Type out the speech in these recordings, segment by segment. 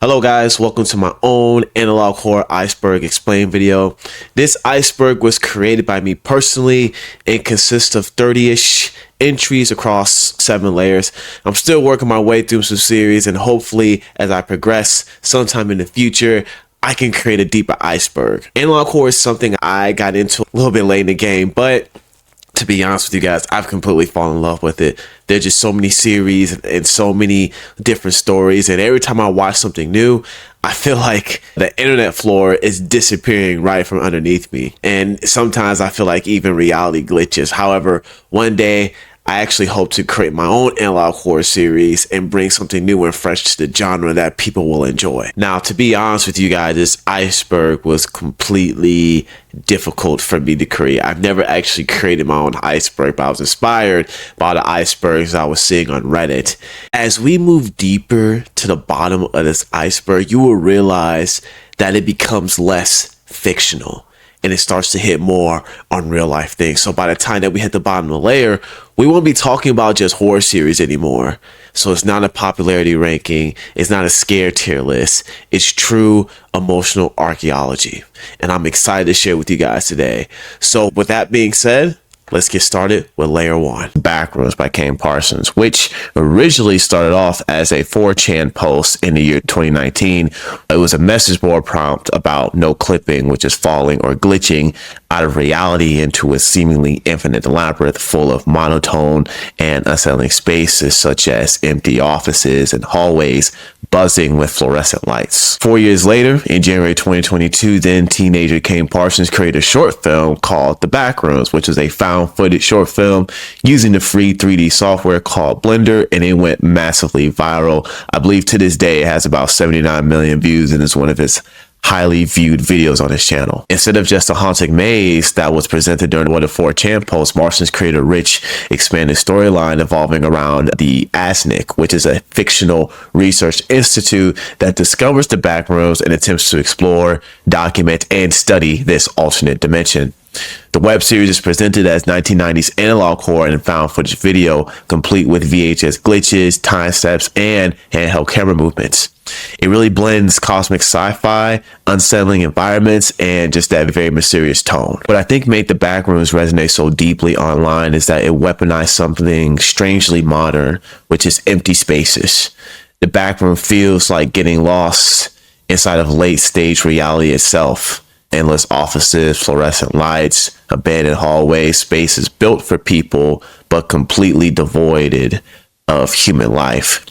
Hello guys, welcome to my own analog horror iceberg explain video. This iceberg was created by me personally and consists of 30-ish entries across 7 layers. I'm still working my way through some series, and hopefully as I progress sometime in the future, I can create a deeper iceberg. Analog horror is something I got into a little bit late in the game, but to be honest with you guys, I've completely fallen in love with it. There's just so many series and so many different stories, and every time I watch something new, I feel like the internet floor is disappearing right from underneath me. And sometimes I feel like even reality glitches. However, one day I actually hope to create my own analog horror series and bring something new and fresh to the genre that people will enjoy. Now, to be honest with you guys, this iceberg was completely difficult for me to create. I've never actually created my own iceberg, but I was inspired by the icebergs I was seeing on Reddit. As we move deeper to the bottom of this iceberg, you will realize that it becomes less fictional and it starts to hit more on real life things. So by the time that we hit the bottom of the layer, we won't be talking about just horror series anymore. So it's not a popularity ranking. It's not a scare tier list. It's true emotional archaeology. And I'm excited to share with you guys today. So with that being said, let's get started with layer 1. Backrooms by Kane Parsons, which originally started off as a 4chan post in the year 2019. It was a message board prompt about no clipping, which is falling or glitching out of reality into a seemingly infinite labyrinth full of monotone and unsettling spaces such as empty offices and hallways buzzing with fluorescent lights. 4 years later, in January 2022, then teenager Kane Parsons created a short film called The Backrooms, which was a found footage short film using the free 3D software called Blender, and it went massively viral. I believe to this day it has about 79 million views and is one of his highly viewed videos on his channel. Instead of just a haunting maze that was presented during one of the 4chan posts, Parsons created a rich, expanded storyline evolving around the ASNIC, which is a fictional research institute that discovers the backrooms and attempts to explore, document, and study this alternate dimension. The web series is presented as 1990s analog horror and found footage video, complete with VHS glitches, time steps, and handheld camera movements. It really blends cosmic sci-fi, unsettling environments, and just that very mysterious tone. What I think made the Backrooms resonate so deeply online is that it weaponized something strangely modern, which is empty spaces. The Backroom feels like getting lost inside of late-stage reality itself. Endless offices, fluorescent lights, abandoned hallways, spaces built for people, but completely devoid of human life.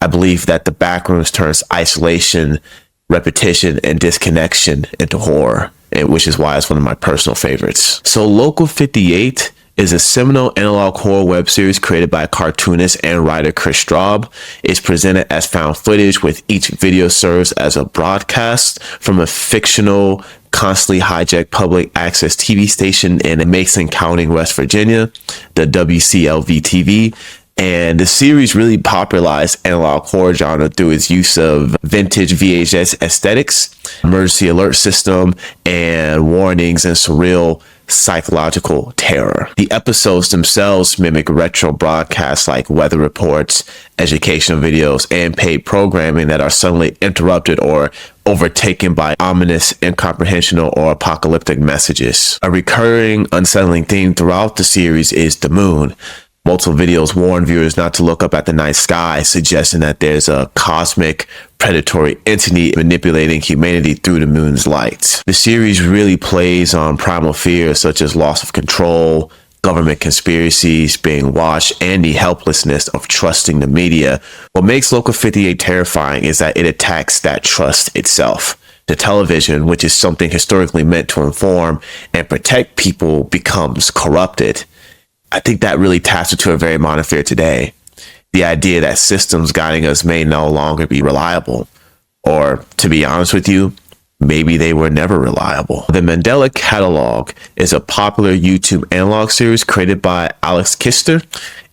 I believe that the Backrooms turns isolation, repetition, and disconnection into horror, which is why it's one of my personal favorites. So Local 58 is a seminal analog horror web series created by cartoonist and writer Chris Straub. It's presented as found footage, with each video serves as a broadcast from a fictional, constantly hijacked public access TV station in Mason County, West Virginia, the WCLV-TV. And the series really popularized analog horror genre through its use of vintage VHS aesthetics, emergency alert system, and warnings and surreal psychological terror. The episodes themselves mimic retro broadcasts like weather reports, educational videos, and paid programming that are suddenly interrupted or overtaken by ominous, incomprehensible, or apocalyptic messages. A recurring, unsettling theme throughout the series is the moon. Multiple videos warn viewers not to look up at the night sky, suggesting that there's a cosmic, predatory entity manipulating humanity through the moon's light. The series really plays on primal fears such as loss of control, government conspiracies, being watched, and the helplessness of trusting the media. What makes Local 58 terrifying is that it attacks that trust itself. The television, which is something historically meant to inform and protect people, becomes corrupted. I think that really taps into a very modern fear today. The idea that systems guiding us may no longer be reliable. Or, to be honest with you, maybe they were never reliable. The Mandela Catalog is a popular YouTube analog series created by Alex Kister.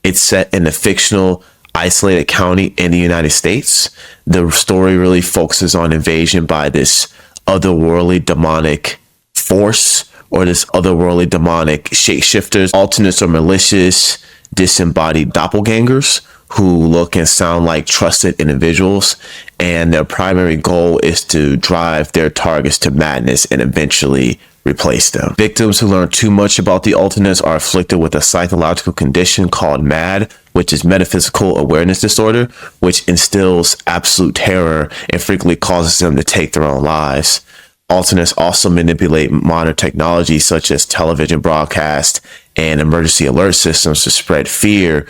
It's set in a fictional, isolated county in the United States. The story really focuses on invasion by this otherworldly demonic force, or this otherworldly demonic shapeshifters, alternates or malicious disembodied doppelgangers who look and sound like trusted individuals. and their primary goal is to drive their targets to madness and eventually replace them. Victims who learn too much about the alternates are afflicted with a psychological condition called MAD, which is metaphysical awareness disorder, which instills absolute terror and frequently causes them to take their own lives. Alternates also manipulate modern technology such as television broadcast and emergency alert systems to spread fear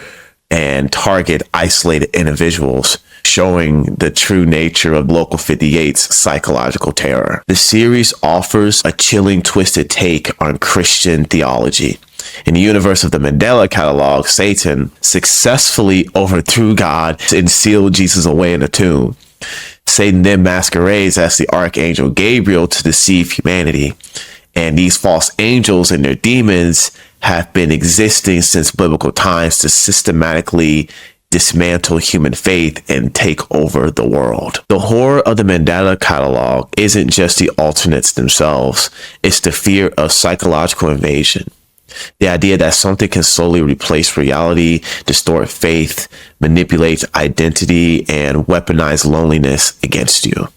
and target isolated individuals, showing the true nature of Local 58's psychological terror. The series offers a chilling, twisted take on Christian theology. In the universe of the Mandela catalog, Satan successfully overthrew God and sealed Jesus away in a tomb. Satan then masquerades as the archangel Gabriel to deceive humanity. And these false angels and their demons have been existing since biblical times to systematically dismantle human faith and take over the world. The horror of the Mandela catalog isn't just the alternates themselves, it's the fear of psychological invasion. The idea that something can slowly replace reality, distort faith, manipulate identity, and weaponize loneliness against you.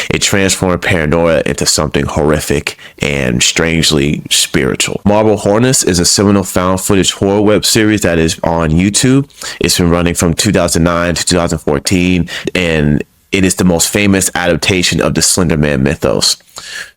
It transformed paranoia into something horrific and strangely spiritual. Marble Hornets is a seminal found footage horror web series that is on YouTube. It's been running from 2009 to 2014, and it is the most famous adaptation of the Slender Man mythos.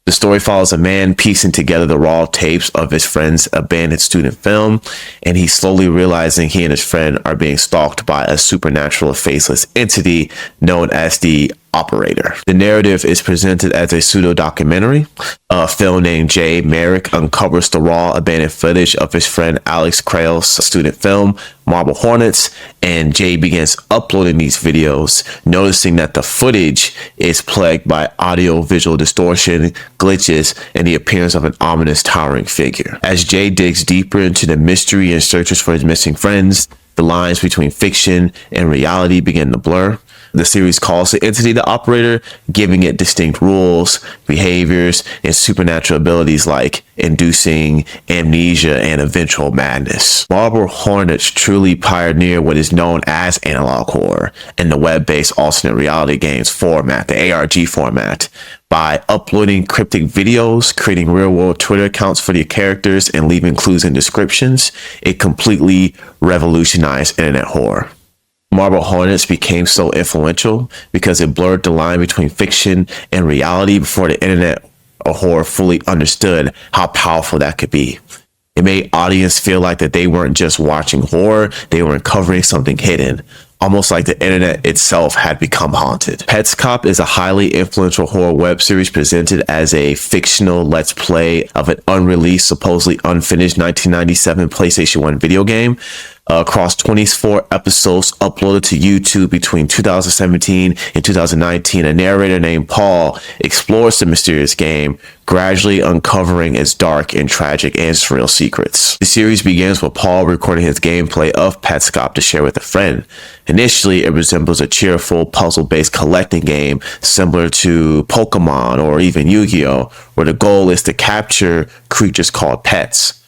The story follows a man piecing together the raw tapes of his friend's abandoned student film, and he's slowly realizing he and his friend are being stalked by a supernatural faceless entity known as the Operator. The narrative is presented as a pseudo-documentary. A film named Jay Merrick uncovers the raw abandoned footage of his friend Alex Crail's student film, Marble Hornets, and Jay begins uploading these videos, noticing that the footage is plagued by audio-visual distortion, glitches, and the appearance of an ominous towering figure. As Jay digs deeper into the mystery and searches for his missing friends, the lines between fiction and reality begin to blur. The series calls the entity the Operator, giving it distinct rules, behaviors, and supernatural abilities like inducing amnesia and eventual madness. Marble Hornets truly pioneered what is known as analog horror in the web-based alternate reality games format, the ARG format. By uploading cryptic videos, creating real-world Twitter accounts for the characters, and leaving clues and descriptions, it completely revolutionized internet horror. Marble Hornets became so influential because it blurred the line between fiction and reality before the internet or horror fully understood how powerful that could be. It made audience feel like that they weren't just watching horror, they were uncovering something hidden, almost like the internet itself had become haunted. Petscop is a highly influential horror web series presented as a fictional let's play of an unreleased, supposedly unfinished 1997 PlayStation 1 video game. Across 24 episodes uploaded to YouTube between 2017 and 2019, a narrator named Paul explores the mysterious game, gradually uncovering its dark and tragic and surreal secrets. The series begins with Paul recording his gameplay of Petscop to share with a friend. Initially, it resembles a cheerful, puzzle-based collecting game similar to Pokemon or even Yu-Gi-Oh!, where the goal is to capture creatures called pets.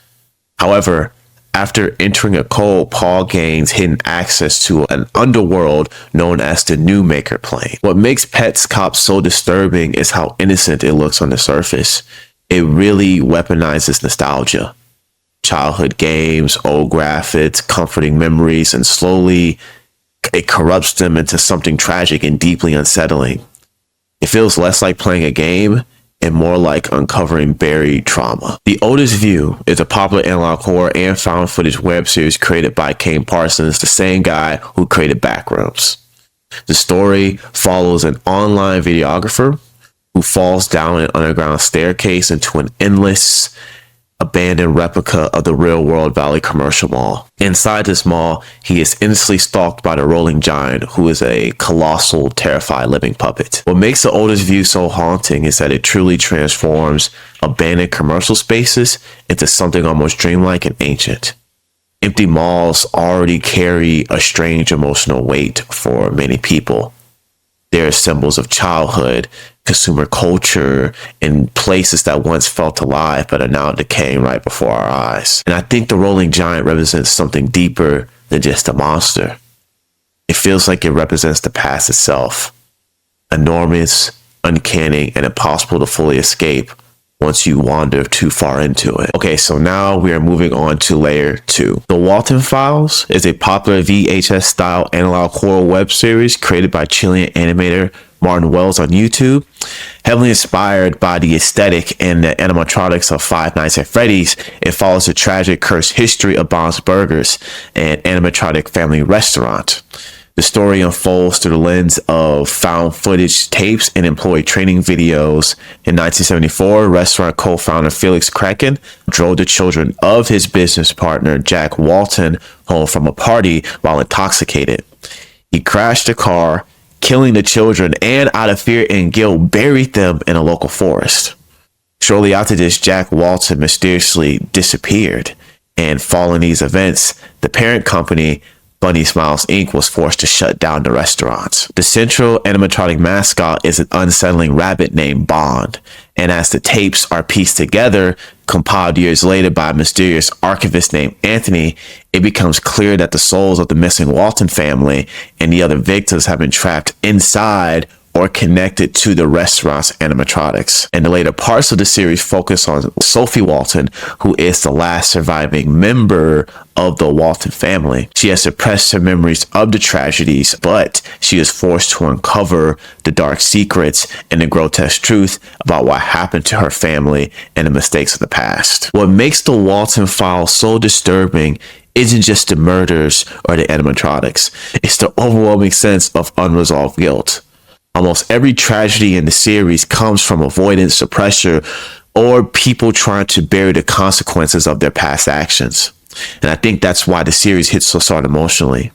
However, after entering a code, Paul gains hidden access to an underworld known as the New Maker Plane. What makes Petscop so disturbing is how innocent it looks on the surface. It really weaponizes nostalgia. Childhood games, old graphics, comforting memories, and slowly it corrupts them into something tragic and deeply unsettling. It feels less like playing a game and more like uncovering buried trauma. The Oldest View is a popular analog horror and found footage web series created by Kane Parsons, the same guy who created Backrooms. The story follows an online videographer who falls down an underground staircase into an endless, abandoned replica of the real-world Valley Commercial Mall. Inside this mall, he is endlessly stalked by the Rolling Giant, who is a colossal, terrified living puppet. What makes The Oldest View so haunting is that it truly transforms abandoned commercial spaces into something almost dreamlike and ancient. Empty malls already carry a strange emotional weight for many people. They are symbols of childhood, consumer culture, and places that once felt alive but are now decaying right before our eyes. And I think the Rolling Giant represents something deeper than just a monster. It feels like it represents the past itself. enormous, uncanny, and impossible to fully escape once you wander too far into it. Okay, so now we are moving on to layer 2. The Walton Files is a popular VHS-style analog horror web series created by Chilean animator Martin Wells on YouTube. Heavily inspired by the aesthetic and the animatronics of Five Nights at Freddy's, it follows the tragic cursed history of Bob's Burgers, an animatronic family restaurant. The story unfolds through the lens of found footage tapes and employee training videos. In 1974, restaurant co-founder Felix Kraken drove the children of his business partner Jack Walton home from a party while intoxicated. He crashed the car, killing the children, and out of fear and guilt buried them in a local forest. Shortly after this, Jack Walton mysteriously disappeared, and following these events, the parent company Bunny Smiles Inc. was forced to shut down the restaurant. The central animatronic mascot is an unsettling rabbit named Bond, and as the tapes are pieced together, compiled years later by a mysterious archivist named Anthony, it becomes clear that the souls of the missing Walton family and the other victims have been trapped inside or connected to the restaurant's animatronics. And the later parts of the series focus on Sophie Walton, who is the last surviving member of the Walton family. She has suppressed her memories of the tragedies, but she is forced to uncover the dark secrets and the grotesque truth about what happened to her family and the mistakes of the past. What makes the Walton Files so disturbing isn't just the murders or the animatronics. It's the overwhelming sense of unresolved guilt. Almost every tragedy in the series comes from avoidance, suppression, or people trying to bury the consequences of their past actions. And I think that's why the series hits so hard emotionally.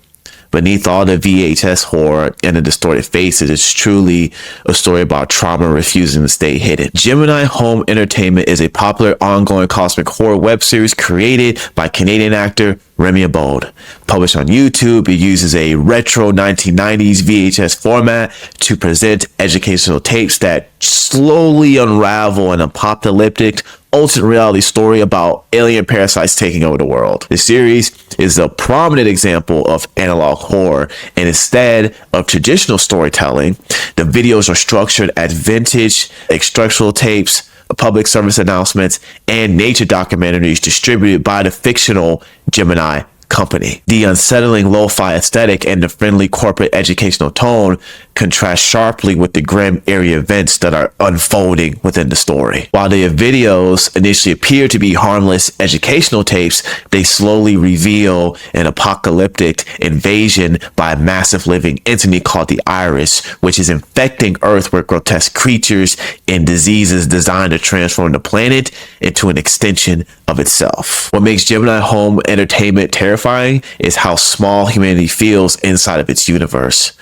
Beneath all the VHS horror and the distorted faces, it's truly a story about trauma refusing to stay hidden. Gemini Home Entertainment is a popular ongoing cosmic horror web series created by Canadian actor Remy Abode. Published on YouTube, it uses a retro 1990s VHS format to present educational tapes that slowly unravel an apocalyptic alternate reality story about alien parasites taking over the world. The series is a prominent example of analog horror, and instead of traditional storytelling, the videos are structured as vintage instructional tapes, public service announcements, and nature documentaries distributed by the fictional Gemini company. The unsettling lo-fi aesthetic and the friendly corporate educational tone contrast sharply with the grim eerie events that are unfolding within the story. While the videos initially appear to be harmless educational tapes, they slowly reveal an apocalyptic invasion by a massive living entity called the Iris, which is infecting Earth with grotesque creatures and diseases designed to transform the planet into an extension of itself. What makes Gemini Home Entertainment terrifying is how small humanity feels inside of its universe.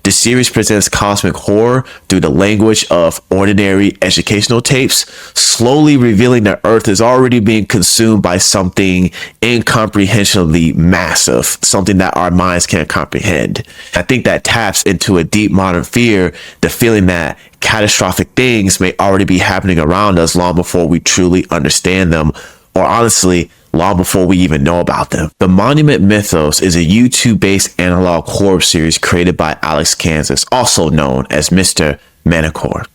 The series presents cosmic horror through the language of ordinary educational tapes, slowly revealing that Earth is already being consumed by something incomprehensibly massive, something that our minds can't comprehend. I think that taps into a deep modern fear, the feeling that catastrophic things may already be happening around us long before we truly understand them, or honestly, long before we even know about them. The Monument Mythos is a YouTube-based analog horror series created by Alex Kansas, also known as Mr. Manicore.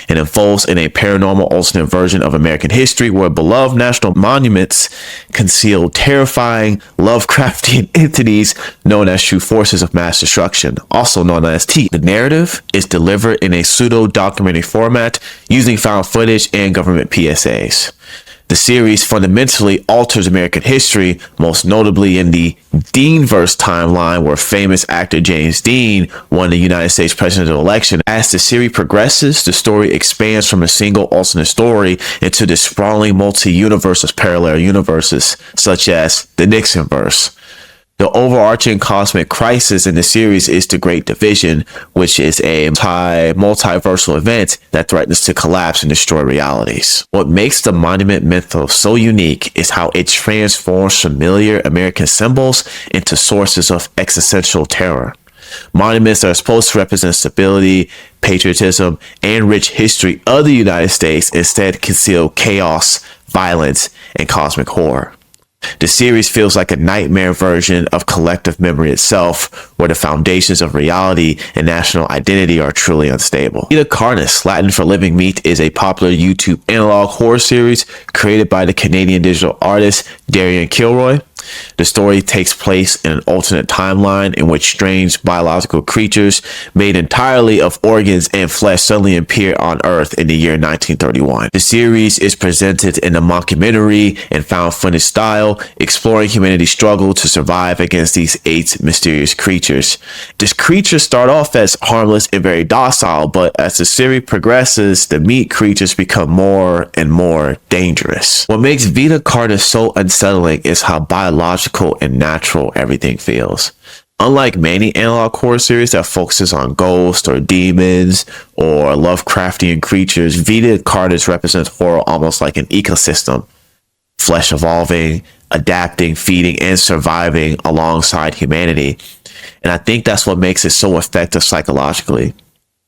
It unfolds in a paranormal alternate version of American history where beloved national monuments conceal terrifying Lovecraftian entities known as true forces of mass destruction, also known as T. The narrative is delivered in a pseudo-documentary format using found footage and government PSAs. The series fundamentally alters American history, most notably in the Deanverse timeline where famous actor James Dean won the United States presidential election. As the series progresses, the story expands from a single alternate story into the sprawling multi-universe of parallel universes, such as the Nixonverse. The overarching cosmic crisis in the series is the Great Division, which is a multiversal event that threatens to collapse and destroy realities. What makes the Monument Mythos so unique is how it transforms familiar American symbols into sources of existential terror. Monuments that are supposed to represent stability, patriotism, and rich history of the United States instead conceal chaos, violence, and cosmic horror. The series feels like a nightmare version of collective memory itself, where the foundations of reality and national identity are truly unstable. Vita Carnis, Latin for living meat, is a popular YouTube analog horror series created by the Canadian digital artist Darian Kilroy. The story takes place in an alternate timeline in which strange biological creatures made entirely of organs and flesh suddenly appear on Earth in the year 1931. The series is presented in a mockumentary and found footage style, exploring humanity's struggle to survive against these 8 mysterious creatures. These creatures start off as harmless and very docile, but as the series progresses, the meat creatures become more and more dangerous. What makes Vita Carnis so unsettling is how biological and natural everything feels. Unlike many analog horror series that focuses on ghosts or demons or Lovecraftian creatures, Vita Carnis represents horror almost like an ecosystem. Flesh evolving, adapting, feeding, and surviving alongside humanity. And I think that's what makes it so effective psychologically.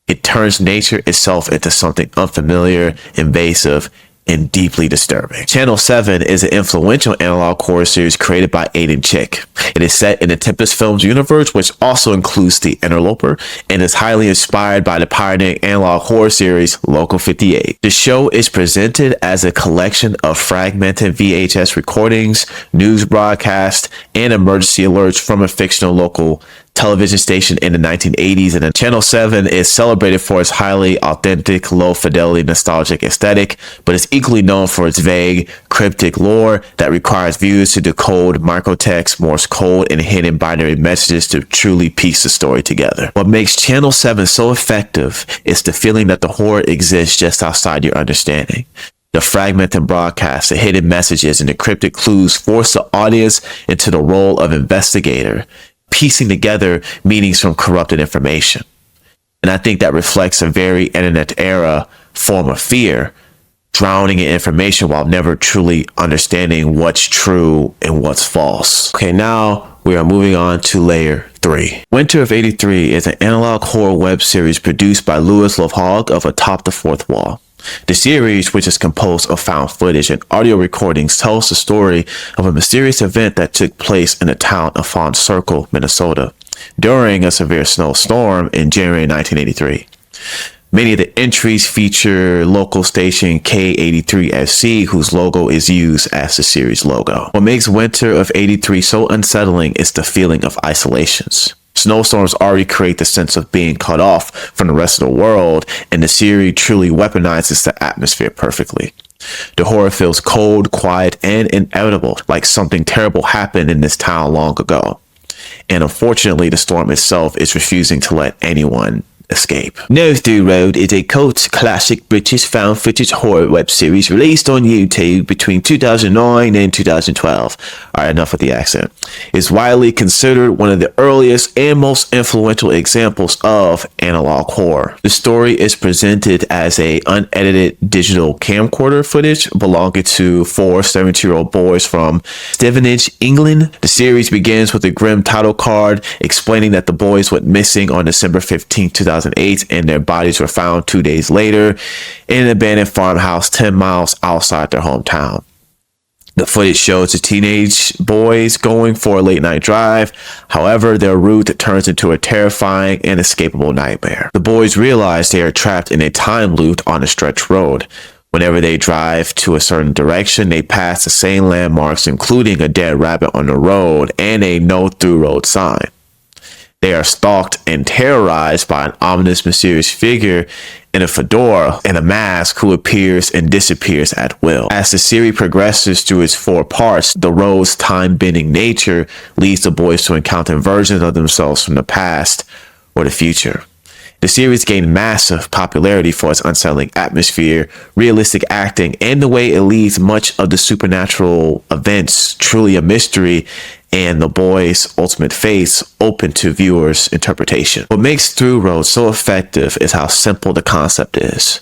It turns nature itself into something unfamiliar, invasive, and deeply disturbing. Channel 7 is an influential analog horror series created by Aiden Chick. It is set in the Tempest Films universe, which also includes The Interloper, and is highly inspired by the pioneering analog horror series Local 58. The show is presented as a collection of fragmented VHS recordings, news broadcasts, and emergency alerts from a fictional local television station in the 1980s, and then Channel 7 is celebrated for its highly authentic, low-fidelity, nostalgic aesthetic, but is equally known for its vague, cryptic lore that requires viewers to decode microtext, Morse code, and hidden binary messages to truly piece the story together. What makes Channel 7 so effective is the feeling that the horror exists just outside your understanding. The fragmented broadcasts, the hidden messages, and the cryptic clues force the audience into the role of investigator, piecing together meanings from corrupted information. And I think that reflects a very internet era form of fear, drowning in information while never truly understanding what's true and what's false. Okay, now we are moving on to layer 3. Winter of 83 is an analog horror web series produced by Louis Lovehog of Atop the Fourth Wall. The series, which is composed of found footage and audio recordings, tells the story of a mysterious event that took place in the town of Fawn Circle, Minnesota, during a severe snowstorm in January 1983. Many of the entries feature local station K83SC, whose logo is used as the series logo. What makes Winter of 83 so unsettling is the feeling of isolations. Snowstorms already create the sense of being cut off from the rest of the world, and the series truly weaponizes the atmosphere perfectly. The horror feels cold, quiet, and inevitable, like something terrible happened in this town long ago. And unfortunately, the storm itself is refusing to let anyone escape. No Through Road is a cult classic British found footage horror web series released on YouTube between 2009 and 2012. Alright, enough with the accent. It's widely considered one of the earliest and most influential examples of analog horror. The story is presented as a unedited digital camcorder footage belonging to 4 17-year-old boys from Stevenage, England. The series begins with a grim title card explaining that the boys went missing on December 15, 2008, and their bodies were found 2 days later in an abandoned farmhouse 10 miles outside their hometown. The footage shows the teenage boys going for a late night drive. However, their route turns into a terrifying and inescapable nightmare. The boys realize they are trapped in a time loop on a stretched road. Whenever they drive to a certain direction, they pass the same landmarks, including a dead rabbit on the road and a no through road sign. They are stalked and terrorized by an ominous, mysterious figure in a fedora and a mask who appears and disappears at will. As the series progresses through its 4 parts, the road's time-bending nature leads the boys to encounter versions of themselves from the past or the future. The series gained massive popularity for its unsettling atmosphere, realistic acting, and the way it leaves much of the supernatural events truly a mystery and the boys' ultimate fate open to viewers' interpretation. What makes Through Road so effective is how simple the concept is.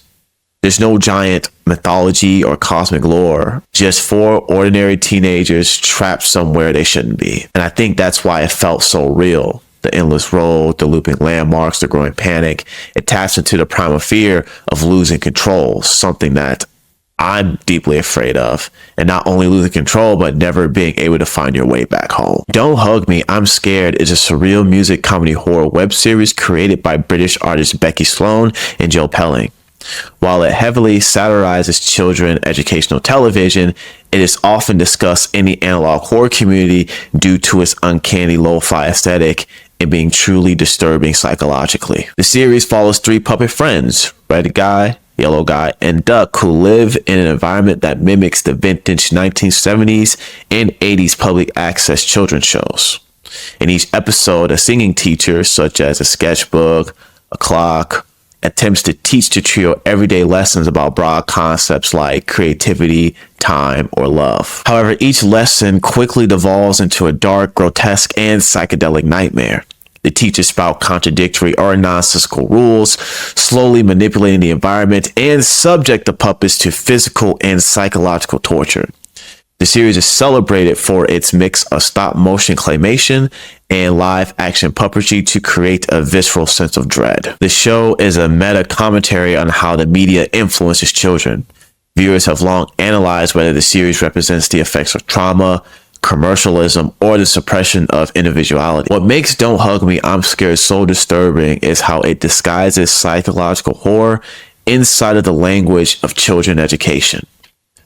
There's no giant mythology or cosmic lore, just 4 ordinary teenagers trapped somewhere they shouldn't be. And I think that's why it felt so real. The endless road, the looping landmarks, the growing panic, it taps into the primal fear of losing control, something that I'm deeply afraid of, and not only losing control, but never being able to find your way back home. Don't Hug Me, I'm Scared is a surreal music comedy horror web series created by British artists Becky Sloan and Jill Pelling. While it heavily satirizes children educational television, it is often discussed in the analog horror community due to its uncanny lo-fi aesthetic and being truly disturbing psychologically. The series follows three puppet friends, Red Guy, Yellow Guy, and Duck, who live in an environment that mimics the vintage 1970s and 80s public access children's shows. In each episode, a singing teacher, such as a sketchbook, a clock, attempts to teach the trio everyday lessons about broad concepts like creativity, time, or love. However, each lesson quickly devolves into a dark, grotesque, and psychedelic nightmare. The teachers spout contradictory or nonsensical rules, slowly manipulating the environment and subject the puppets to physical and psychological torture. The series is celebrated for its mix of stop-motion claymation and live-action puppetry to create a visceral sense of dread. The show is a meta-commentary on how the media influences children. Viewers have long analyzed whether the series represents the effects of trauma, commercialism, or the suppression of individuality. What makes Don't Hug Me, I'm Scared so disturbing is how it disguises psychological horror inside of the language of children education.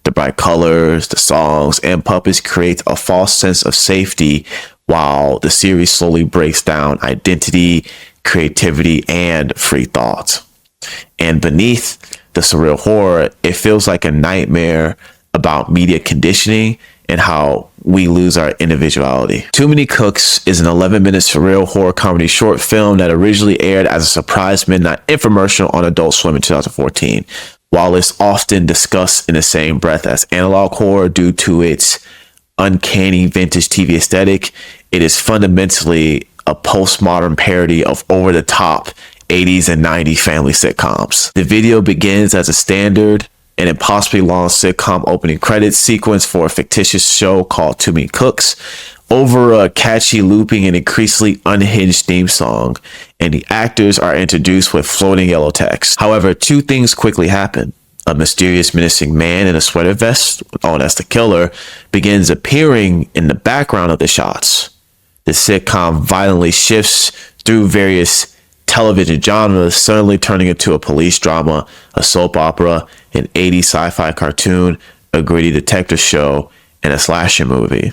The bright colors, the songs, and puppets create a false sense of safety while the series slowly breaks down identity, creativity, and free thought. And beneath the surreal horror, it feels like a nightmare about media conditioning and how we lose our individuality. Too Many Cooks is an 11-minute surreal horror comedy short film that originally aired as a surprise midnight infomercial on Adult Swim in 2014. While it's often discussed in the same breath as analog horror due to its uncanny vintage TV aesthetic, it is fundamentally a postmodern parody of over-the-top 80s and 90s family sitcoms. The video begins as a standard and impossibly long sitcom opening credits sequence for a fictitious show called Too Many Cooks over a catchy looping and increasingly unhinged theme song, and the actors are introduced with floating yellow text. However, two things quickly happen. A mysterious menacing man in a sweater vest, known as the Killer, begins appearing in the background of the shots. The sitcom violently shifts through various television genres, suddenly turning into a police drama, a soap opera, an 80s sci-fi cartoon, a gritty detective show, and a slasher movie.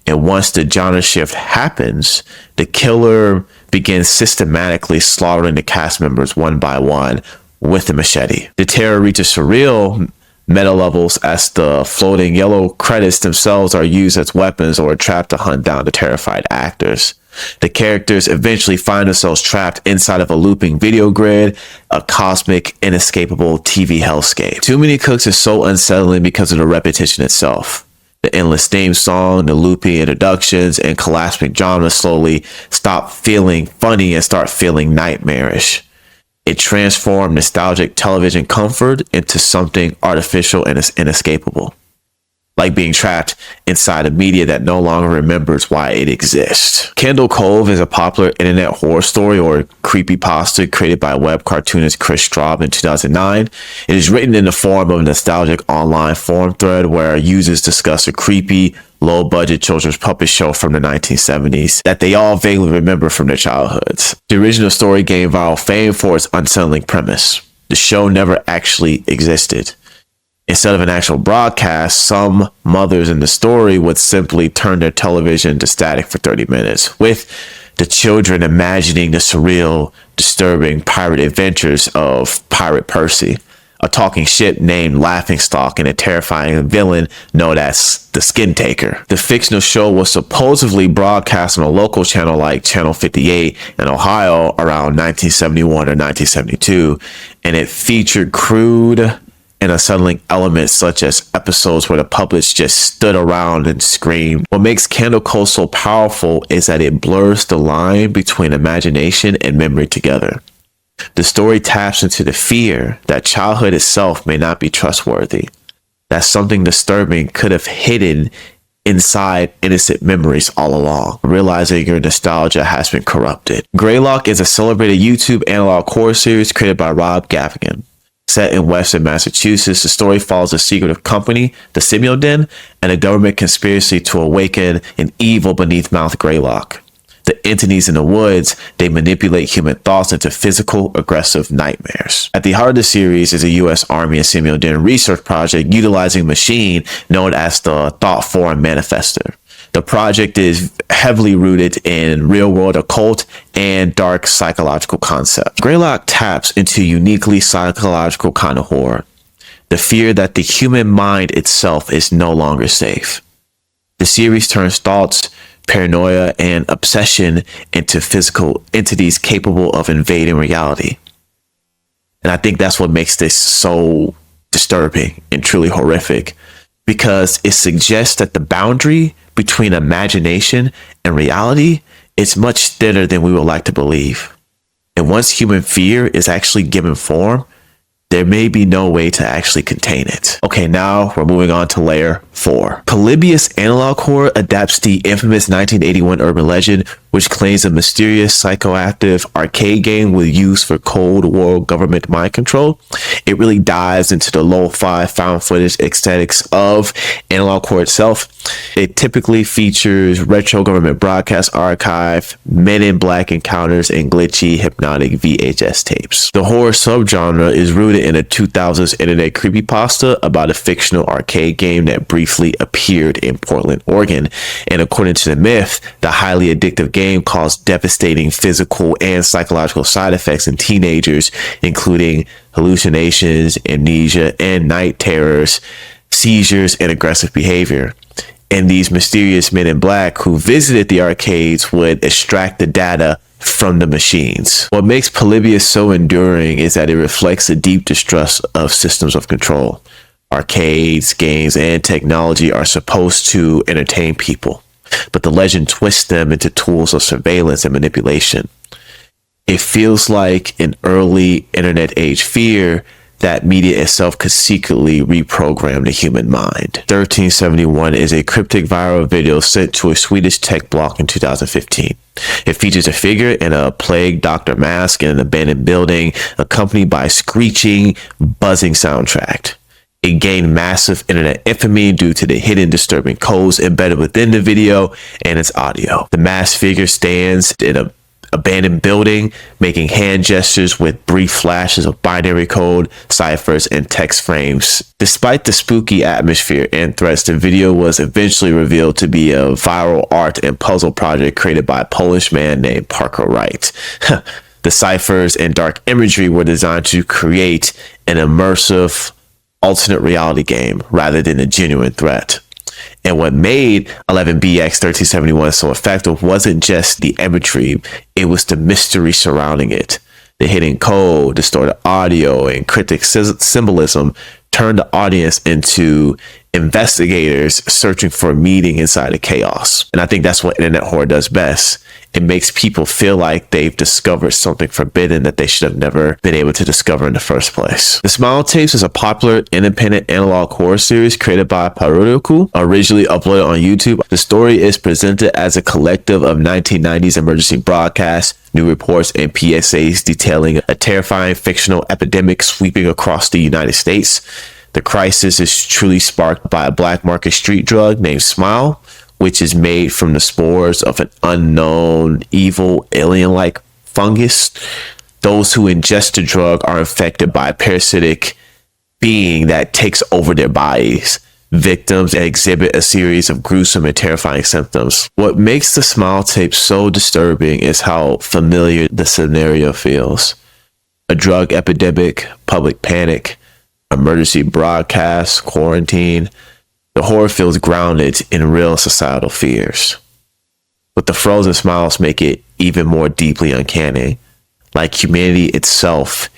And once the genre shift happens, the Killer begins systematically slaughtering the cast members one by one with a machete. The terror reaches surreal meta levels as the floating yellow credits themselves are used as weapons or a trap to hunt down the terrified actors. The characters eventually find themselves trapped inside of a looping video grid, a cosmic, inescapable TV hellscape. Too Many Cooks is so unsettling because of the repetition itself. The endless theme song, the loopy introductions, and collapsing genre slowly stop feeling funny and start feeling nightmarish. It transformed nostalgic television comfort into something artificial and inescapable. Like being trapped inside a media that no longer remembers why it exists. Kendall Cove is a popular internet horror story or creepypasta created by web cartoonist Chris Straub in 2009. It is written in the form of a nostalgic online forum thread where users discuss a creepy, low-budget children's puppet show from the 1970s that they all vaguely remember from their childhoods. The original story gained viral fame for its unsettling premise. The show never actually existed. Instead of an actual broadcast, some mothers in the story would simply turn their television to static for 30 minutes, with the children imagining the surreal, disturbing pirate adventures of Pirate Percy, a talking ship named Laughingstock, and a terrifying villain known as the Skin Taker. The fictional show was supposedly broadcast on a local channel like Channel 58 in Ohio around 1971 or 1972, and it featured crude and unsettling elements such as episodes where the puppets just stood around and screamed. What makes Candle Cove so powerful is that it blurs the line between imagination and memory together. The story taps into the fear that childhood itself may not be trustworthy, that something disturbing could have hidden inside innocent memories all along, realizing your nostalgia has been corrupted. Greylock is a celebrated YouTube analog horror series created by Rob Gaffigan. Set in Western Massachusetts, the story follows a secretive company, the Simio Den, and a government conspiracy to awaken an evil beneath-mouth Greylock. The entities in the woods, they manipulate human thoughts into physical, aggressive nightmares. At the heart of the series is a U.S. Army and Simio Den research project utilizing a machine known as the Thought Form Manifester. The project is heavily rooted in real-world occult and dark psychological concepts. Greylock taps into a uniquely psychological kind of horror, the fear that the human mind itself is no longer safe. The series turns thoughts, paranoia, and obsession into physical entities capable of invading reality. And I think that's what makes this so disturbing and truly horrific, because it suggests that the boundary between imagination and reality is much thinner than we would like to believe. And once human fear is actually given form, there may be no way to actually contain it. Okay, now we're moving on to layer 4. Polybius Analog Horror adapts the infamous 1981 urban legend, which claims a mysterious psychoactive arcade game was used for Cold War government mind control. It really dives into the lo-fi found footage aesthetics of analog horror itself. It typically features retro government broadcast archive, Men in Black encounters, and glitchy hypnotic VHS tapes. The horror subgenre is rooted in a 2000s internet creepypasta about a fictional arcade game that briefly appeared in Portland, Oregon. And according to the myth, the highly addictive game caused devastating physical and psychological side effects in teenagers, including hallucinations, amnesia, and night terrors, seizures, and aggressive behavior. And these mysterious men in black who visited the arcades would extract the data from the machines. What makes Polybius so enduring is that it reflects the deep distrust of systems of control. Arcades, games, and technology are supposed to entertain people, but the legend twists them into tools of surveillance and manipulation. It feels like an early internet age fear that media itself could secretly reprogram the human mind. 1371 is a cryptic viral video sent to a Swedish tech blog in 2015. It features a figure in a plague doctor mask in an abandoned building, accompanied by a screeching, buzzing soundtrack. It gained massive internet infamy due to the hidden disturbing codes embedded within the video and its audio. The masked figure stands in an abandoned building, making hand gestures with brief flashes of binary code, ciphers, and text frames. Despite the spooky atmosphere and threats, the video was eventually revealed to be a viral art and puzzle project created by a Polish man named Parker Wright. The ciphers and dark imagery were designed to create an immersive alternate reality game rather than a genuine threat. And what made 11BX 1371 so effective wasn't just the imagery, it was the mystery surrounding it. The hidden code, distorted audio, and cryptic symbolism turned the audience into investigators searching for a meaning inside the chaos. And I think that's what internet horror does best. It makes people feel like they've discovered something forbidden that they should have never been able to discover in the first place. The Smile Tapes is a popular independent analog horror series created by Parody, originally uploaded on YouTube. The story is presented as a collective of 1990s emergency broadcasts, new reports, and PSAs detailing a terrifying fictional epidemic sweeping across the United States. The crisis is truly sparked by a black market street drug named Smile, which is made from the spores of an unknown, evil, alien-like fungus. Those who ingest the drug are infected by a parasitic being that takes over their bodies. Victims exhibit a series of gruesome and terrifying symptoms. What makes the Smile Tape so disturbing is how familiar the scenario feels. A drug epidemic, public panic, emergency broadcast, quarantine. The horror feels grounded in real societal fears. But the frozen smiles make it even more deeply uncanny, like humanity itself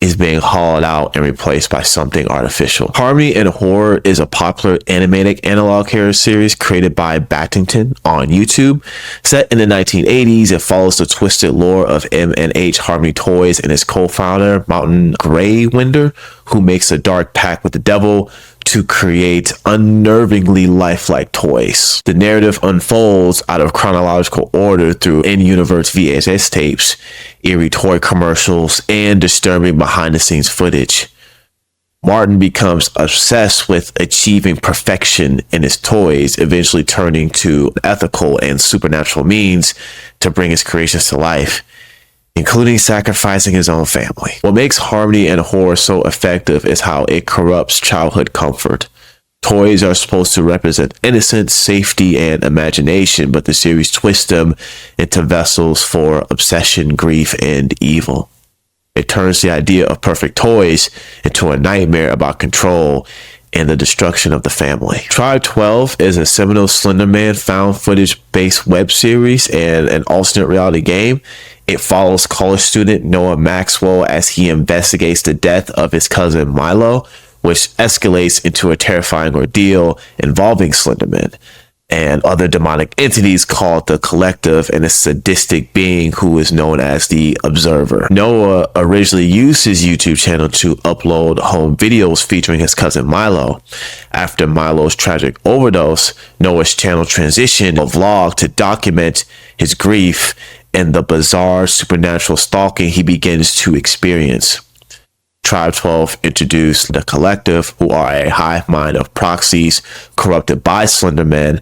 is being hollowed out and replaced by something artificial. Harmony and Horror is a popular animated analog horror series created by Battington on YouTube. Set in the 1980s, it follows the twisted lore of M&H Harmony Toys and its co-founder, Mountain Greywinder, who makes a dark pact with the devil to create unnervingly lifelike toys. The narrative unfolds out of chronological order through in-universe VHS tapes, eerie toy commercials, and disturbing behind-the-scenes footage. Martin becomes obsessed with achieving perfection in his toys, eventually turning to ethical and supernatural means to bring his creations to life, including sacrificing his own family. What makes Harmony and horror so effective is how it corrupts childhood comfort. Toys are supposed to represent innocence, safety, and imagination, but the series twists them into vessels for obsession, grief, and evil. It turns the idea of perfect toys into a nightmare about control and the destruction of the family. Tribe 12 is a seminal Slenderman found footage-based web series and an alternate reality game. It follows college student Noah Maxwell as he investigates the death of his cousin Milo, which escalates into a terrifying ordeal involving Slenderman and other demonic entities called the Collective, and a sadistic being who is known as the Observer. Noah originally used his YouTube channel to upload home videos featuring his cousin Milo. After Milo's tragic overdose, Noah's channel transitioned to a vlog to document his grief and the bizarre supernatural stalking he begins to experience. Tribe 12 introduced the Collective, who are a hive mind of proxies corrupted by Slenderman,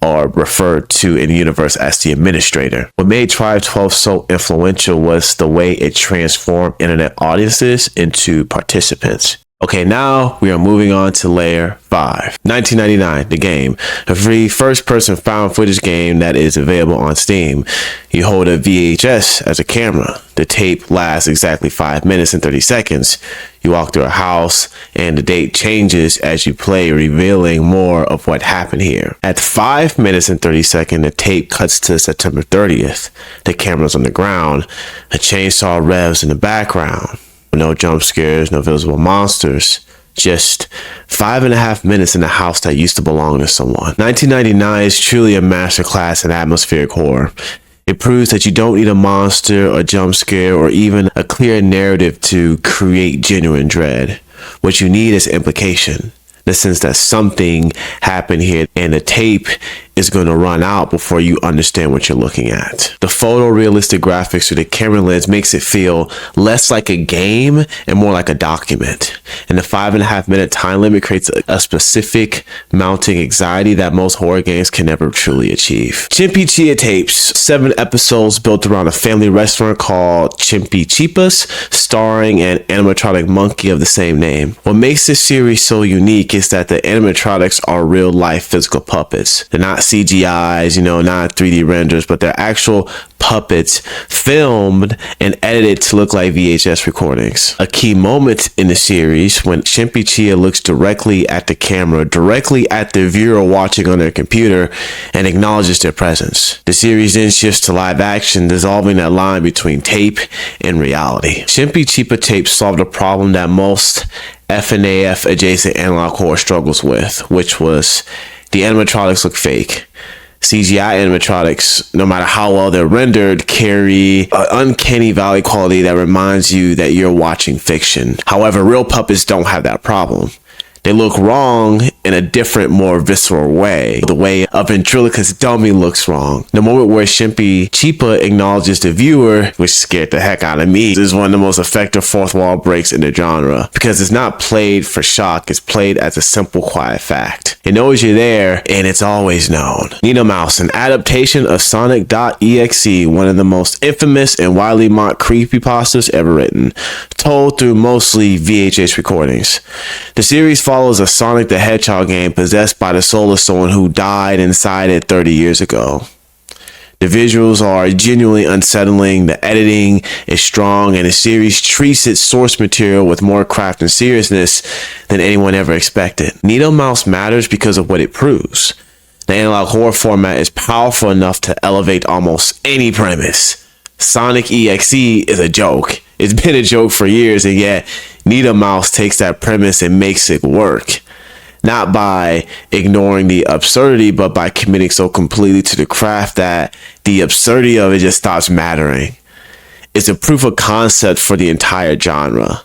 or referred to in the universe as the Administrator. What made Tribe 12 so influential was the way it transformed internet audiences into participants. Okay, now we are moving on to layer 5. 1999, the game. A free first-person found footage game that is available on Steam. You hold a VHS as a camera. The tape lasts exactly 5 minutes and 30 seconds. You walk through a house, and the date changes as you play, revealing more of what happened here. At 5 minutes and 30 seconds, the tape cuts to September 30th. The camera's on the ground. A chainsaw revs in the background. No jump scares, no visible monsters. Just 5.5 minutes in a house that used to belong to someone. 1999 is truly a masterclass in atmospheric horror. It proves that you don't need a monster or jump scare or even a clear narrative to create genuine dread. What you need is implication. The sense that something happened here and the tape is going to run out before you understand what you're looking at. The photorealistic graphics through the camera lens makes it feel less like a game and more like a document. And the 5.5 minute time limit creates a specific mounting anxiety that most horror games can never truly achieve. Chimpy Chia tapes, 7 episodes built around a family restaurant called Chimpy Chipas, starring an animatronic monkey of the same name. What makes this series so unique is that the animatronics are real life physical puppets. They're not CGIs, not 3D renders, but they're actual puppets filmed and edited to look like VHS recordings. A key moment in the series when Chimpy Chia looks directly at the camera, directly at the viewer watching on their computer, and acknowledges their presence. The series then shifts to live action, dissolving that line between tape and reality. Chimpy Chipa tapes solved a problem that most FNAF adjacent analog horror struggles with, which was the animatronics look fake. CGI animatronics, no matter how well they're rendered, carry an uncanny valley quality that reminds you that you're watching fiction. However, real puppets don't have that problem. They look wrong in a different, more visceral way. The way a ventriloquist dummy looks wrong. The moment where Chimpy Chipa acknowledges the viewer, which scared the heck out of me, is one of the most effective fourth wall breaks in the genre. Because it's not played for shock, it's played as a simple, quiet fact. It knows you're there, and it's always known. Nino Mouse, an adaptation of Sonic.exe, one of the most infamous and widely mocked creepypastas ever written, told through mostly VHS recordings. The series follows a Sonic the Hedgehog game possessed by the soul of someone who died inside it 30 years ago. The visuals are genuinely unsettling, the editing is strong, and the series treats its source material with more craft and seriousness than anyone ever expected. Nino Mouse matters because of what it proves. The analog horror format is powerful enough to elevate almost any premise. Sonic EXE is a joke. It's been a joke for years, and yet Nino Mouse takes that premise and makes it work. Not by ignoring the absurdity, but by committing so completely to the craft that the absurdity of it just stops mattering. It's a proof of concept for the entire genre.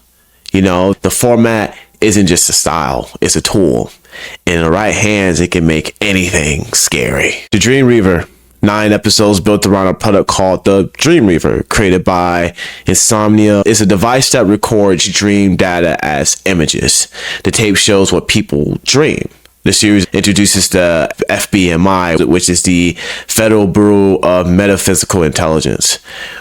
The format isn't just a style, it's a tool. In the right hands, it can make anything scary. The Dream Reaver, 9 episodes built around a product called the Dream Reaver, created by Insomnia. It's a device that records dream data as images. The tape shows what people dream. The series introduces the FBMI, which is the Federal Bureau of Metaphysical Intelligence,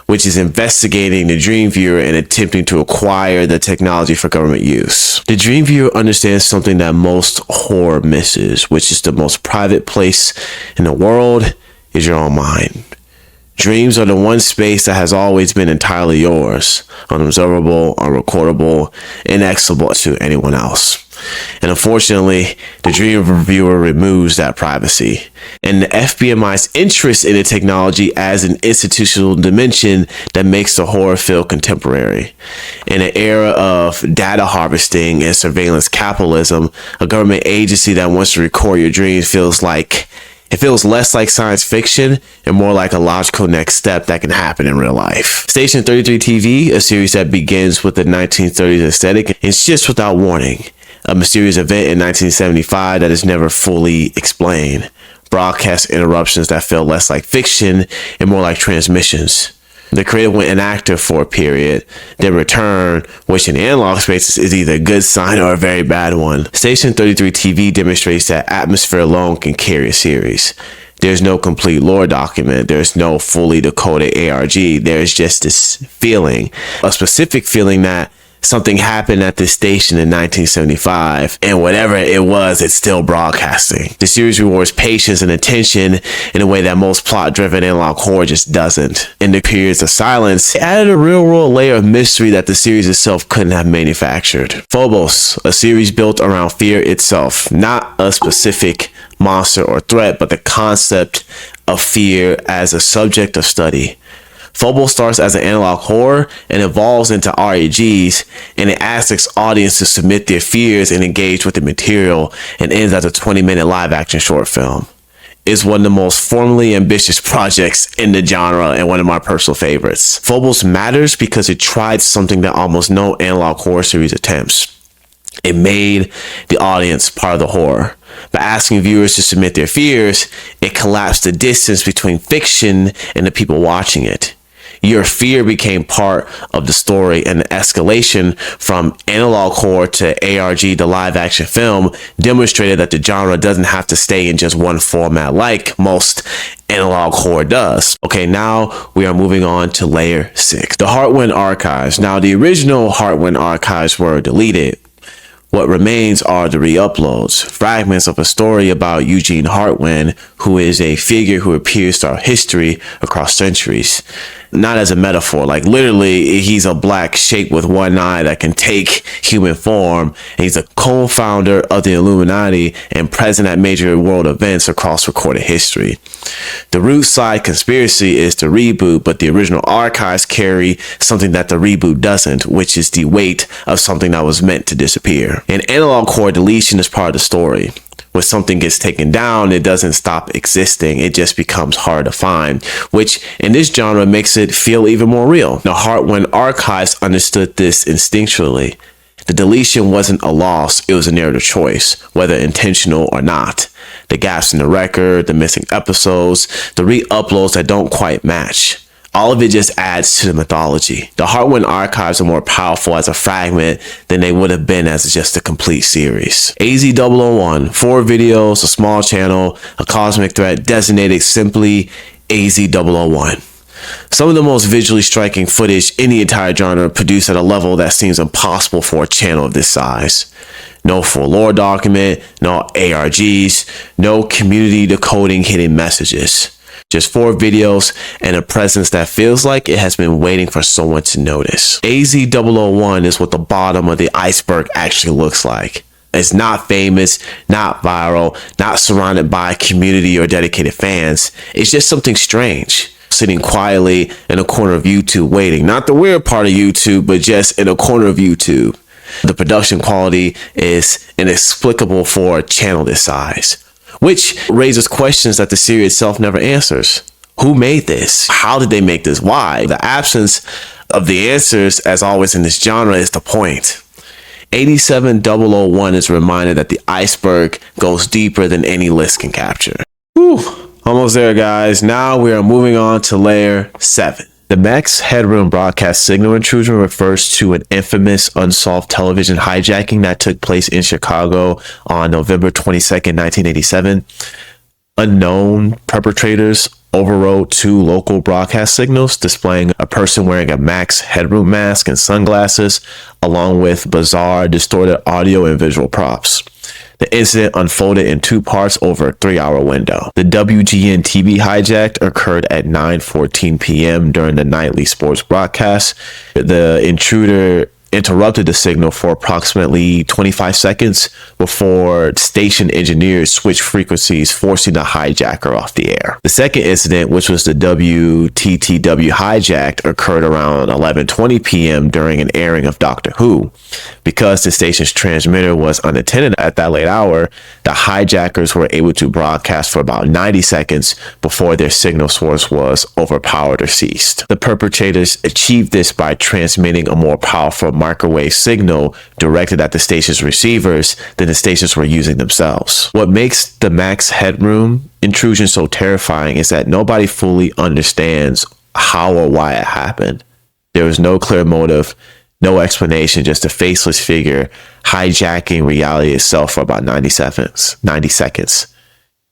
which is investigating the Dream Viewer and attempting to acquire the technology for government use. The Dream Viewer understands something that most horror misses, which is the most private place in the world is your own mind. Dreams are the one space that has always been entirely yours, unobservable, unrecordable, inaccessible to anyone else. And unfortunately, the Dream Viewer removes that privacy. And the FBMI's interest in the technology as an institutional dimension that makes the horror feel contemporary. In an era of data harvesting and surveillance capitalism, a government agency that wants to record your dreams feels less like science fiction and more like a logical next step that can happen in real life. Station 33 TV, a series that begins with the 1930s aesthetic and shifts without warning. A mysterious event in 1975 that is never fully explained. Broadcast interruptions that feel less like fiction and more like transmissions. The creator went inactive for a period, then returned, which in the analog space is either a good sign or a very bad one. Station 33 TV demonstrates that atmosphere alone can carry a series. There's no complete lore document. There's no fully decoded ARG. There's just this feeling, a specific feeling that something happened at this station in 1975, and whatever it was, it's still broadcasting. The series rewards patience and attention in a way that most plot-driven analog horror just doesn't. In the periods of silence, it added a real-world layer of mystery that the series itself couldn't have manufactured. Phobos, a series built around fear itself, not a specific monster or threat, but the concept of fear as a subject of study. Phobos starts as an analog horror and evolves into RAGs, and it asks its audience to submit their fears and engage with the material, and ends as a 20-minute live-action short film. It's one of the most formally ambitious projects in the genre and one of my personal favorites. Phobos matters because it tried something that almost no analog horror series attempts. It made the audience part of the horror. By asking viewers to submit their fears, it collapsed the distance between fiction and the people watching it. Your fear became part of the story, and the escalation from analog horror to ARG to live action film demonstrated that the genre doesn't have to stay in just one format like most analog horror does. Okay, now we are moving on to layer 6, the Heartwind archives. Now, the original Heartwind archives were deleted. What remains are the re-uploads, fragments of a story about Eugene Heartwind, who is a figure who appears throughout history across centuries. Not as a metaphor, like literally he's a black shape with one eye that can take human form. And he's a co-founder of the Illuminati and present at major world events across recorded history. The root side conspiracy is the reboot, but the original archives carry something that the reboot doesn't, which is the weight of something that was meant to disappear. In analog horror, deletion is part of the story. When something gets taken down, it doesn't stop existing. It just becomes hard to find, which in this genre makes it feel even more real. The Heartwind archives understood this instinctually. The deletion wasn't a loss, it was a narrative choice, whether intentional or not. The gaps in the record, the missing episodes, the re-uploads that don't quite match. All of it just adds to the mythology. The Heartwind archives are more powerful as a fragment than they would have been as just a complete series. AZ001, 4 videos, a small channel, a cosmic threat designated simply AZ001. Some of the most visually striking footage in the entire genre produced at a level that seems impossible for a channel of this size. No full lore document, no ARGs, no community decoding hidden messages. Just 4 videos and a presence that feels like it has been waiting for someone to notice. AZ001 is what the bottom of the iceberg actually looks like. It's not famous, not viral, not surrounded by community or dedicated fans. It's just something strange, sitting quietly in a corner of YouTube waiting. Not the weird part of YouTube, but just in a corner of YouTube. The production quality is inexplicable for a channel this size, which raises questions that the series itself never answers. Who made this? How did they make this? Why? The absence of the answers, as always in this genre, is the point. 87001 is a reminder that the iceberg goes deeper than any list can capture. Whew. Almost there, guys. Now we are moving on to layer 7. The max headroom broadcast signal intrusion refers to an infamous unsolved television hijacking that took place in Chicago on November 22nd, 1987. Unknown perpetrators overrode 2 local broadcast signals, displaying a person wearing a max headroom mask and sunglasses, along with bizarre, distorted audio and visual props. The incident unfolded in 2 parts over a 3-hour window. The WGN TV hijack occurred at 9:14 p.m. during the nightly sports broadcast. The intruder interrupted the signal for approximately 25 seconds before station engineers switched frequencies, forcing the hijacker off the air. The second incident, which was the WTTW hijack, occurred around 11:20 p.m. during an airing of Doctor Who. Because the station's transmitter was unattended at that late hour, the hijackers were able to broadcast for about 90 seconds before their signal source was overpowered or ceased. The perpetrators achieved this by transmitting a more powerful microwave signal directed at the station's receivers than the stations were using themselves. What makes the max headroom intrusion so terrifying is that nobody fully understands how or why it happened. There was no clear motive, no explanation, just a faceless figure hijacking reality itself for about 90 seconds.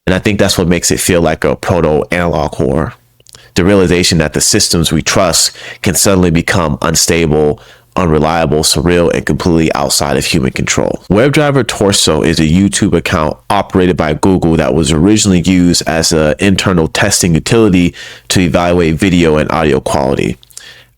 And I think that's what makes it feel like a proto-analog horror. The realization that the systems we trust can suddenly become unstable, unreliable, surreal, and completely outside of human control. WebDriver Torso is a YouTube account operated by Google that was originally used as an internal testing utility to evaluate video and audio quality.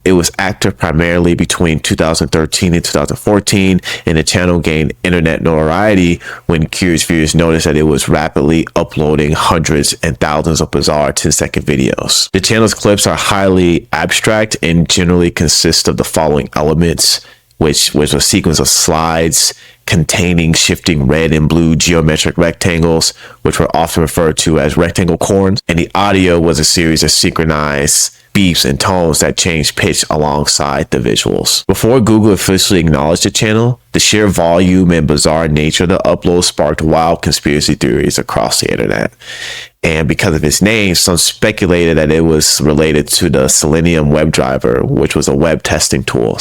It was active primarily between 2013 and 2014, and the channel gained internet notoriety when curious viewers noticed that it was rapidly uploading hundreds and thousands of bizarre 10-second videos. The channel's clips are highly abstract and generally consist of the following elements, which was a sequence of slides containing shifting red and blue geometric rectangles, which were often referred to as rectangle corns, and the audio was a series of synchronized beeps and tones that changed pitch alongside the visuals. Before Google officially acknowledged the channel, the sheer volume and bizarre nature of the upload sparked wild conspiracy theories across the internet. And because of its name, some speculated that it was related to the Selenium WebDriver, which was a web testing tool.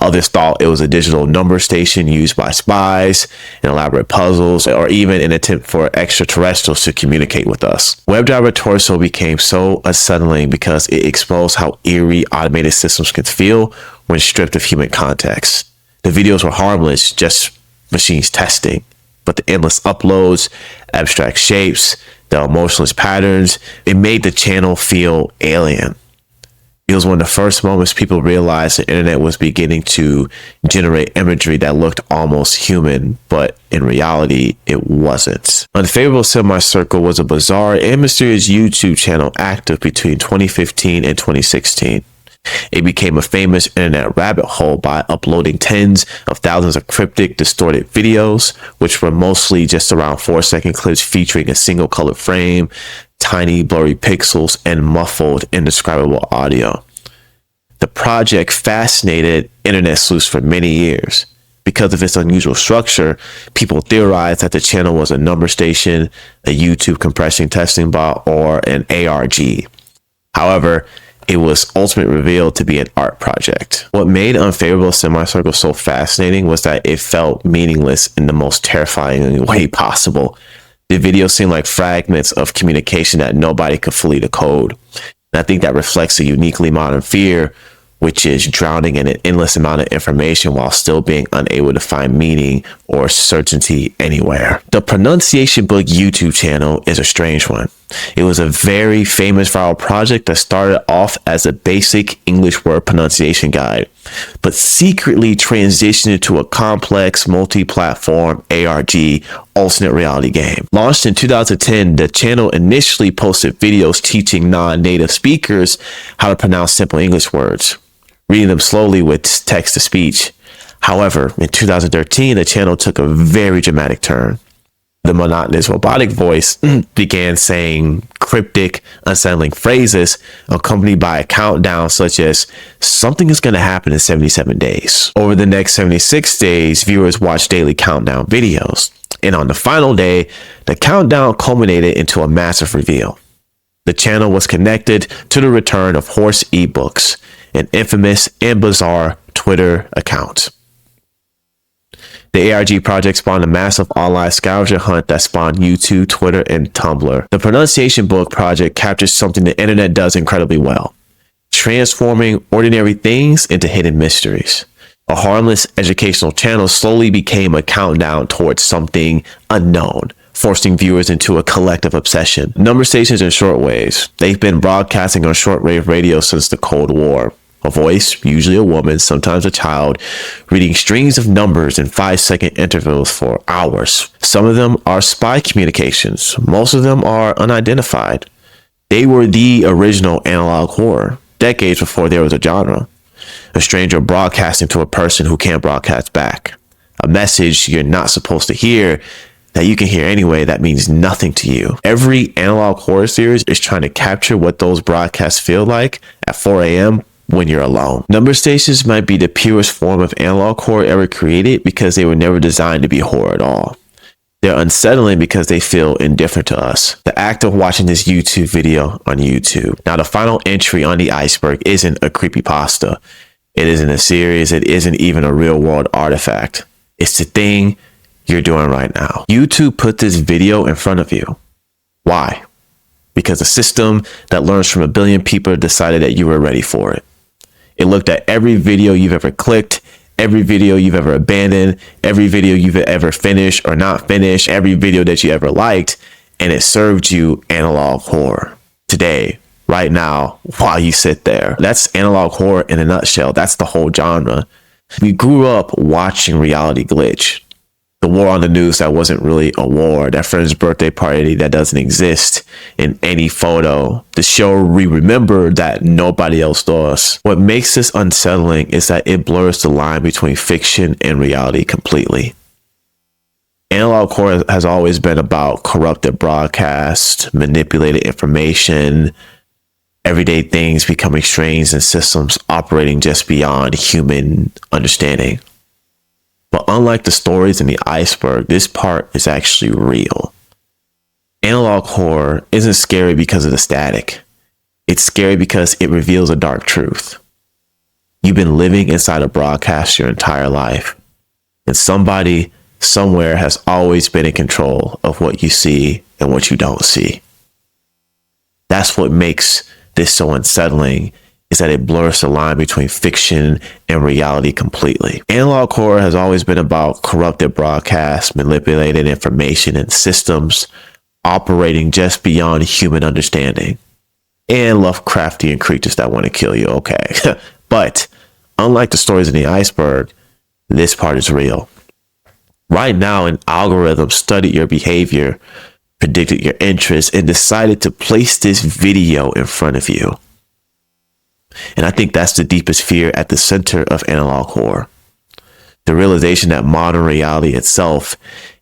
Others thought it was a digital number station used by spies in elaborate puzzles, or even an attempt for extraterrestrials to communicate with us. WebDriver Torso became so unsettling because it exposed how eerie automated systems can feel when stripped of human context. The videos were harmless, just machines testing, but the endless uploads, abstract shapes, the emotionless patterns, it made the channel feel alien. It was one of the first moments people realized the internet was beginning to generate imagery that looked almost human, but in reality, it wasn't. Unfavorable Semicircle was a bizarre and mysterious YouTube channel active between 2015 and 2016. It became a famous internet rabbit hole by uploading tens of thousands of cryptic, distorted videos, which were mostly just around 4-second clips featuring a single colored frame, tiny blurry pixels, and muffled, indescribable audio. The project fascinated internet sleuths for many years. Because of its unusual structure, people theorized that the channel was a number station, a YouTube compression testing bot, or an ARG. However, it was ultimately revealed to be an art project. What made Unfavorable Semicircle so fascinating was that it felt meaningless in the most terrifying way possible. The videos seemed like fragments of communication that nobody could fully decode. And I think that reflects a uniquely modern fear, which is drowning in an endless amount of information while still being unable to find meaning or certainty anywhere. The Pronunciation Book YouTube channel is a strange one. It was a very famous viral project that started off as a basic English word pronunciation guide, but secretly transitioned into a complex multi-platform ARG alternate reality game. Launched in 2010, the channel initially posted videos teaching non-native speakers how to pronounce simple English words, reading them slowly with text-to-speech. However, in 2013, the channel took a very dramatic turn. The monotonous robotic voice began saying cryptic, unsettling phrases accompanied by a countdown such as, "Something is going to happen in 77 days. Over the next 76 days, viewers watched daily countdown videos. And on the final day, the countdown culminated into a massive reveal. The channel was connected to the return of Horse eBooks, an infamous and bizarre Twitter account. The ARG project spawned a massive online scavenger hunt that spawned YouTube, Twitter, and Tumblr. The pronunciation book project captures something the internet does incredibly well, transforming ordinary things into hidden mysteries. A harmless educational channel slowly became a countdown towards something unknown, forcing viewers into a collective obsession. Number stations and shortwaves. They've been broadcasting on shortwave radio since the Cold War. A voice, usually a woman, sometimes a child, reading strings of numbers in 5-second intervals for hours. Some of them are spy communications. Most of them are unidentified. They were the original analog horror, decades before there was a genre. A stranger broadcasting to a person who can't broadcast back. A message you're not supposed to hear that you can hear anyway that means nothing to you. Every analog horror series is trying to capture what those broadcasts feel like at 4 a.m. when you're alone. Number stations might be the purest form of analog horror ever created because they were never designed to be horror at all. They're unsettling because they feel indifferent to us. The act of watching this YouTube video on YouTube. Now, the final entry on the Iceberg isn't a creepypasta. It isn't a series. It isn't even a real world artifact. It's the thing you're doing right now. YouTube put this video in front of you. Why? Because a system that learns from a billion people decided that you were ready for it. It looked at every video you've ever clicked, every video you've ever abandoned, every video you've ever finished or not finished, every video that you ever liked, and it served you analog horror. Today, right now, while you sit there. That's analog horror in a nutshell. That's the whole genre. We grew up watching reality glitch. The war on the news that wasn't really a war, that friend's birthday party that doesn't exist in any photo, the show we remember that nobody else does. What makes this unsettling is that it blurs the line between fiction and reality completely. Analog horror has always been about corrupted broadcast, manipulated information, everyday things becoming strange, and systems operating just beyond human understanding. But unlike the stories in the Iceberg, this part is actually real. Analog horror isn't scary because of the static. It's scary because it reveals a dark truth. You've been living inside a broadcast your entire life, and somebody somewhere has always been in control of what you see and what you don't see. That's what makes this so unsettling, is that it blurs the line between fiction and reality completely. Analog horror has always been about corrupted broadcasts, manipulated information, and systems operating just beyond human understanding. And Lovecraftian creatures that want to kill you, okay. But unlike the stories in the Iceberg, this part is real. Right now, an algorithm studied your behavior, predicted your interests, and decided to place this video in front of you. And I think that's the deepest fear at the center of analog horror. The realization that modern reality itself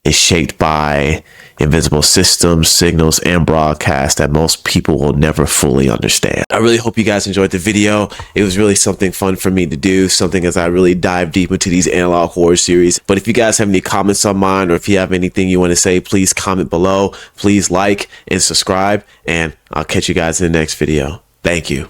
is shaped by invisible systems, signals, and broadcasts that most people will never fully understand. I really hope you guys enjoyed the video. It was really something fun for me to do, something as I really dive deep into these analog horror series. But if you guys have any comments on mine, or if you have anything you want to say, please comment below. Please like and subscribe, and I'll catch you guys in the next video. Thank you.